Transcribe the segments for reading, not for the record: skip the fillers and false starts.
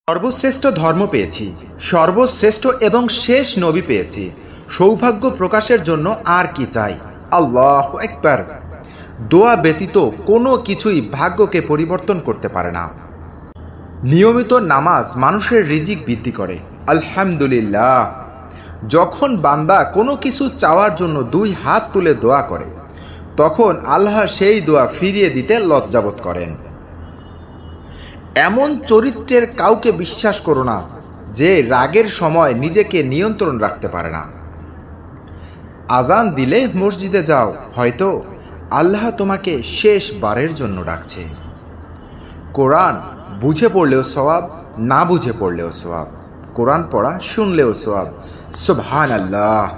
সর্বশ্রেষ্ঠ ধর্ম পেয়েছি, সর্বশ্রেষ্ঠ এবং শেষ নবী পেয়েছি। সৌভাগ্য প্রকাশের জন্য আর কি চাই? আল্লাহু আকবার। দোয়া ব্যতীত কোনো কিছুই ভাগ্যকে পরিবর্তন করতে পারে না। নিয়মিত নামাজ মানুষের রিজিক বৃদ্ধি করে। আলহামদুলিল্লাহ। যখন বান্দা কোনো কিছু চাওয়ার জন্য দুই হাত তুলে দোয়া করে, তখন আল্লাহ সেই দোয়া ফিরিয়ে দিতে লজ্জাবোধ করেন। এমন চরিত্রের কাউকে বিশ্বাস করো না যে রাগের সময় নিজেকে নিয়ন্ত্রণ রাখতে পারে না। আজান দিলে মসজিদে যাও, হয়তো আল্লাহ তোমাকে শেষবারের জন্য ডাকছে। কোরআন বুঝে পড়লেও সওয়াব, না বুঝে পড়লেও সওয়াব। কোরআন পড়া শুনলেও সওয়াব। সুবহানাল্লাহ।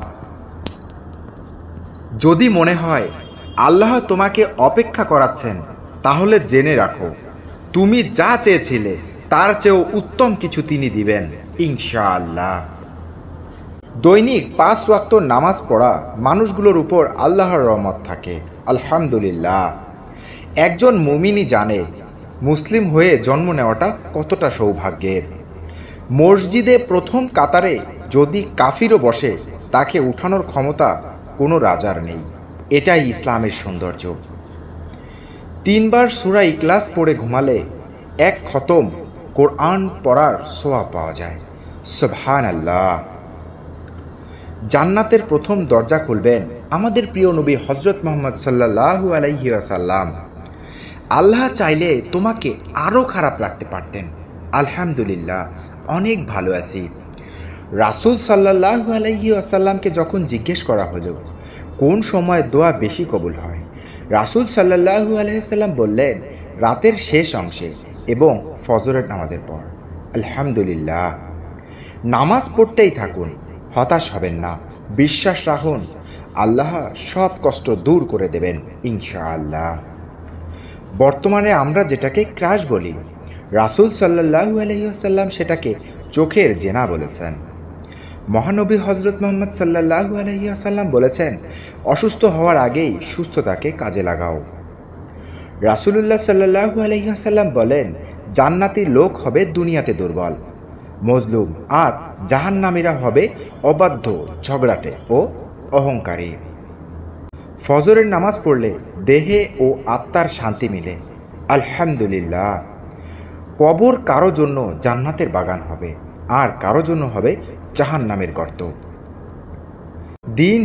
যদি মনে হয় আল্লাহ তোমাকে অপেক্ষা করাচ্ছেন, তাহলে জেনে রাখো তুমি যা চেয়েছিলে তার চেয়েও উত্তম কিছু তিনি দিবেন ইনশাআল্লাহ। দৈনিক 5 ওয়াক্ত নামাজ পড়া মানুষগুলোর উপর আল্লাহর রহমত থাকে। আলহামদুলিল্লাহ। একজন মুমিনই জানে মুসলিম হয়ে জন্ম নেওয়াটা কতটা সৌভাগ্যের। মসজিদে প্রথম কাতারে যদি কাফিরও বসে, তাকে উঠানোর ক্ষমতা কোনো রাজার নেই। এটাই ইসলামের সৌন্দর্য। 3 বার সূরা ইখলাস পড়ে ঘুমালে 1 খতম কোরআন পড়ার সওয়াব পাওয়া যায়। সুবহানাল্লাহ। জান্নাতের প্রথম দরজা খুলবেন আমাদের প্রিয় নবী হযরত মুহাম্মদ সাল্লাল্লাহু আলাইহি ওয়াসাল্লাম। আল্লাহ চাইলে তোমাকে আরও খারাপ রাখতে পারতেন। আলহামদুলিল্লাহ, অনেক ভালো আছি। রাসূল সাল্লাল্লাহু আলাইহি ওয়াসাল্লামকে যখন জিজ্ঞেস করা হলো কোন সময় দোয়া বেশি কবুল হয়, রাসূল সাল্লাল্লাহু আলাইহি ওয়াসাল্লাম বললেন, রাতের শেষ অংশে এবং ফজরের নামাজের পর। আলহামদুলিল্লাহ। নামাজ পড়তেই থাকুন, হতাশ হবেন না। বিশ্বাস রাখুন, আল্লাহ সব কষ্ট দূর করে দেবেন ইনশাআল্লাহ। বর্তমানে আমরা যেটাকে ক্রাশ বলি, রাসূল সাল্লাল্লাহু আলাইহি ওয়াসাল্লাম সেটাকে চোখের জেনা বলেছেন। মহানবী হযরত মুহাম্মদ সাল্লাল্লাহু আলাইহি ওয়াসাল্লাম বলেছেন, অসুস্থ হওয়ার আগেই সুস্থতাকে কাজে লাগাও। রাসূলুল্লাহ সাল্লাল্লাহু আলাইহি ওয়াসাল্লাম বলেন, জান্নাতি লোক হবে দুনিয়াতে দুর্বল, মজলুম, আর জাহান্নামীরা হবে অবাধ্য, ঝগড়াটে ও অহংকারী। ফজরের নামাজ পড়লে দেহে ও আত্মার শান্তি মিলে। আলহামদুলিল্লাহ। কবর কারো জন্য জান্নাতের বাগান হবে, আর কারো জন্য হবে জাহান্নামের গর্ত। দিন